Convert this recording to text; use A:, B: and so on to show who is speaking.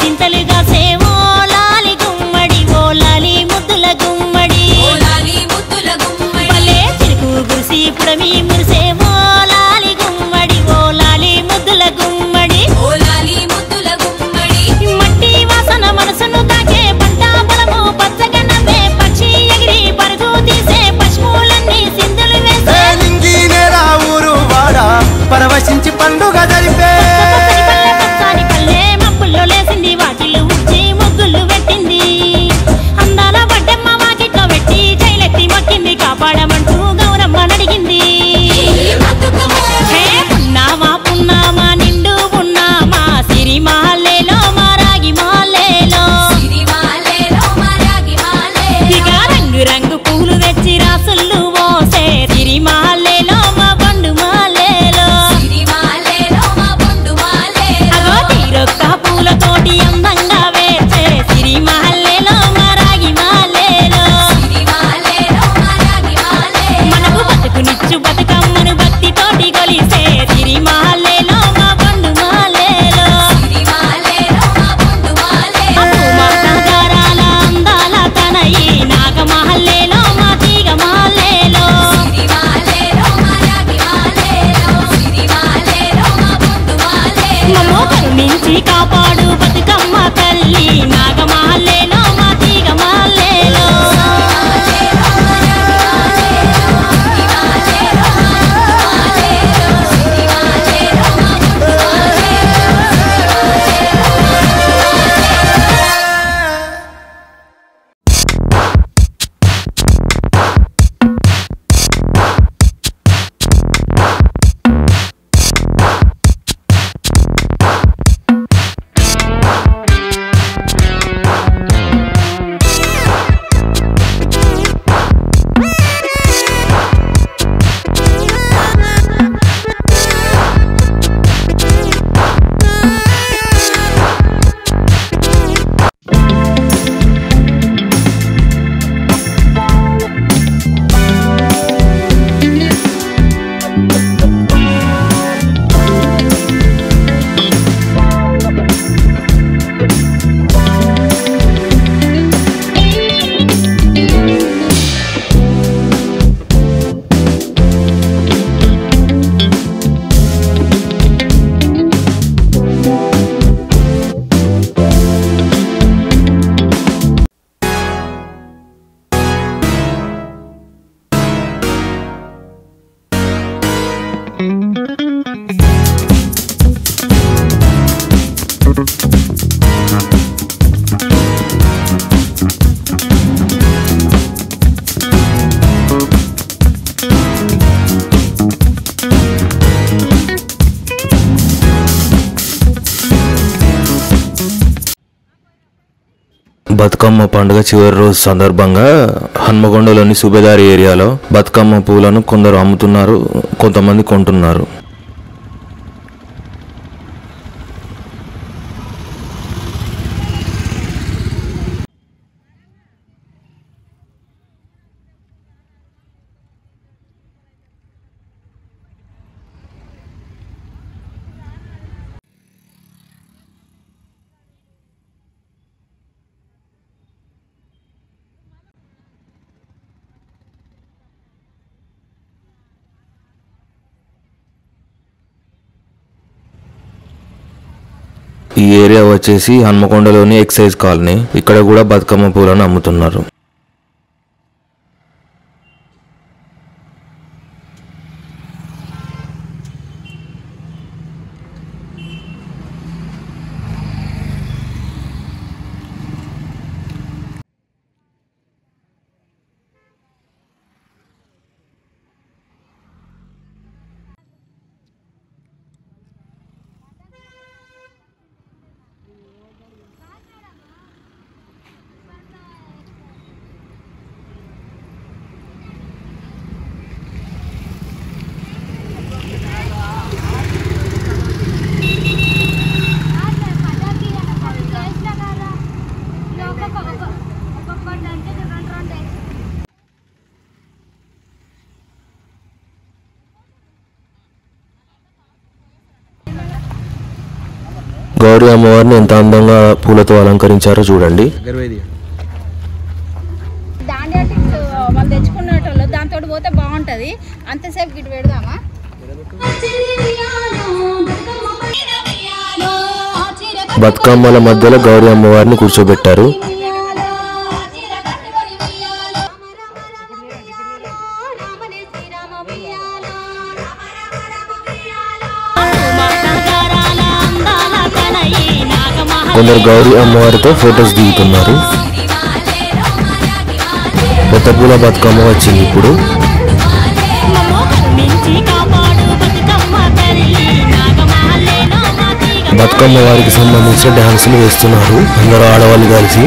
A: సింతలుగా సేవో లాలి గుమ్మడి ఓ లాలి ముద్దుల గుమ్మడి భలే చిరుకు గురిసి పుడమి మురిసేవో లాలి గుమ్మడి ఓ లాలి ముద్దుల గుమ్మడి మట్టి వాసన మనసును తాకే పంట పొలము పచ్చగా నవ్వే పక్షి ఎగిరి పరుగు తీసే పశువులన్నీ సింధులు వేసే
B: ఊరు వాడ పరవశించి పండుగ జరిపే
A: పచ్చని పల్లె మబ్బుల్లో లేసింది వాకిళ్ళు ఉచ్చి ముగ్గులు పెట్టింది అందాల వడ్డమ్మ వాకిట్లో పెట్టి జైలెత్తి మొక్కింది కాపాడమంటూ గౌరమ్మ నడిగింది పున్నామా పున్నామా నిండు పున్నామా సిరిమాలేలో మా రాగి మాలేలో ఇక రంగు రంగు పూలు తెచ్చి రాసుళ్ళు పోసే సిరిమాలేలో మా పండు మాలేలో అగో తీరొక్క పూలతోటి అందంగా వేసే సిరిమాలేలో మా రాగి మాలేలో మనకు బతుకునిచ్చు బతుకమ్మను భక్తితోటి కొలిసే సిరిమాలేలో మా పండు మాలేలో మాతాగారాల అందాల తనయి నాగమహల్లేలో మా తీగ మాలేలో మమ్మో కరుణించి కాపాడు బతుకమ్మ తల్లి నాగమహల్లేలో మా తీగ మాలేలో
C: బతుకమ్మ పండుగ చివరి రోజు సందర్భంగా హన్మకొండలోని సుబేదారి ఏరియాలో బతుకమ్మ పూలను కొందరు అమ్ముతున్నారు, కొంతమంది కొంటున్నారు. ఈ ఏరియా వచ్చేసి హన్మకొండలోని ఎక్సైజ్ కాలనీ. ఇక్కడ కూడా బతుకమ్మ పూలను అమ్ముతున్నారు. గౌరీ అమ్మవారిని ఎంత అందంగా పూలతో అలంకరించారో చూడండి.
D: దాండియా టిక్స్ వాళ్ళు తెచ్చుకున్నట్టు దాంతో పోతే బాగుంటుంది. అంతసేపు గిట్ పెడదామా?
C: బతుకమ్మల మధ్యలో గౌరీ అమ్మవారిని కూర్చోబెట్టారు. కొందరు గౌరీ అమ్మవారితో ఫొటోస్ దిగుతున్నారు. కొత్త పూల బతుకమ్మ వచ్చింది ఇప్పుడు. బతుకమ్మ వారికి సంబంధించిన డాన్సులు వేస్తున్నారు అందరూ ఆడవాళ్ళు కలిసి.